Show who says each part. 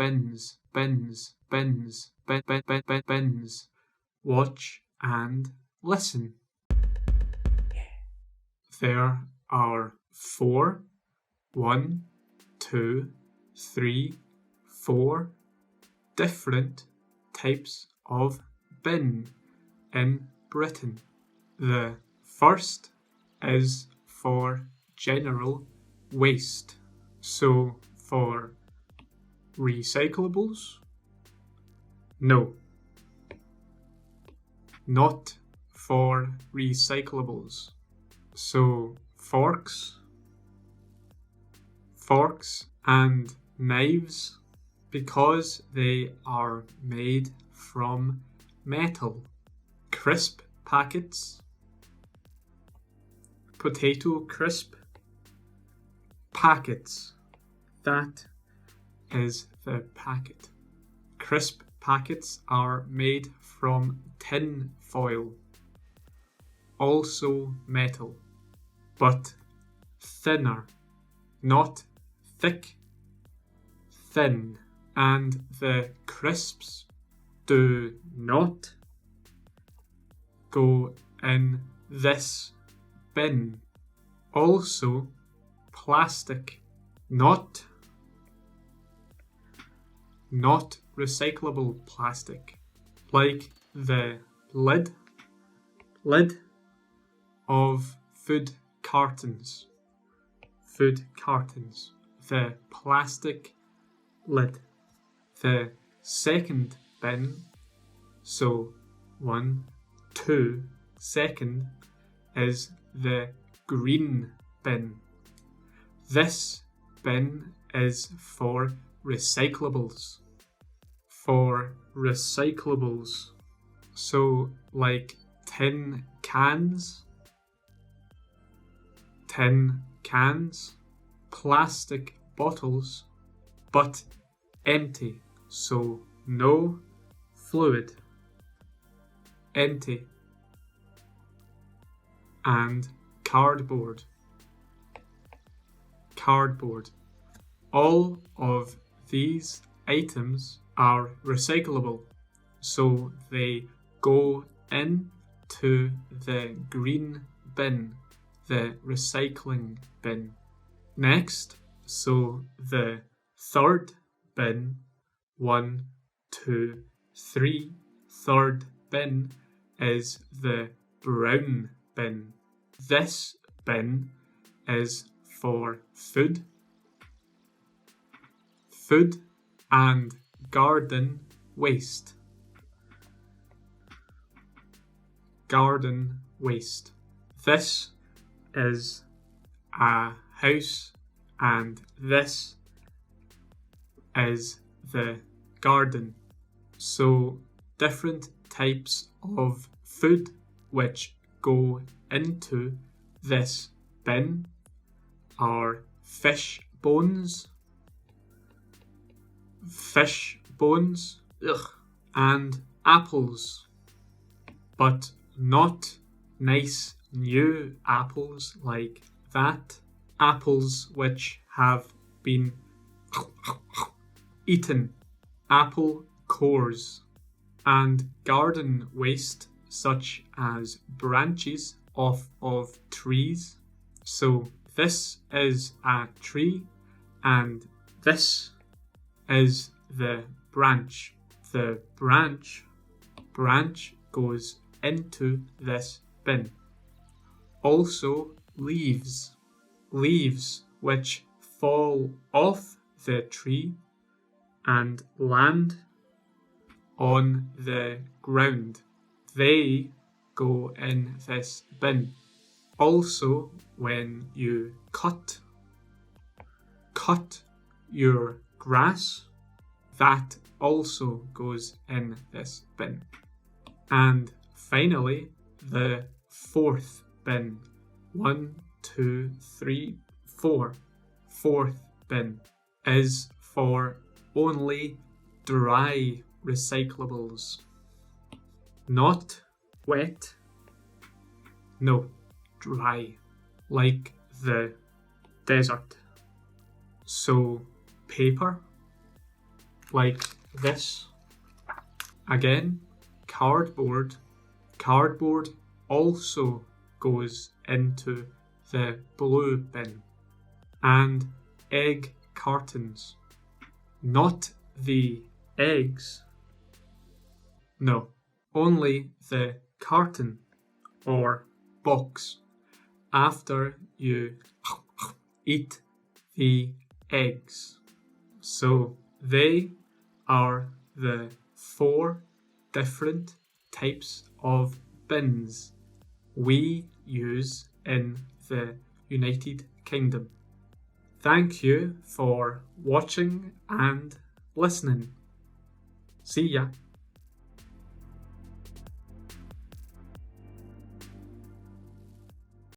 Speaker 1: bins, bins, bins, bins. Watch and listen. There are 4, 1, 2, 3, 4 different types of bin in Britain. The first is for general waste. So for recyclables? No. Not for recyclables. So forks and knives, because they are made from metal. Crisp packets, potato crisp packets. That is the packet. Crisp packets are made from tin foil, also metal, but thinner, not thick, thin. And the crisps do not go in this bin. Also plastic, not recyclable plastic, like the lid of food cartons, the plastic lid. The second bin, so 1, 2, second, is the green bin. This bin is for recyclables. So like tin cans, plastic bottles, but empty, so no fluid, empty. And cardboard. All of these items are recyclable, so they go into the green bin, the recycling bin. Next, so the third bin, 1, 2, 3, third bin is the brown bin. This bin is for food and garden waste. This is a house and this is the garden. So different types of food which go into this bin are fish bones, and apples, but not nice new apples like that. Apples which have been eaten, apple cores, and garden waste such as branches off of trees. So this is a tree and this is the branch. The branch goes into this bin. Also leaves which fall off the tree and land on the ground. They go in this bin. Also, when you cut your grass, that also goes in this bin. And finally, the fourth bin. 1, 2, 3, 4. Fourth bin is for only dry recyclables. Not wet. No, dry. Like the desert. So paper, like this. Again, cardboard. Cardboard also goes into the blue bin. And egg cartons. Not the eggs. No, only the carton or box after you eat the eggs. So they are the 4 different types of bins we use in the United Kingdom. Thank you for watching and listening. See ya.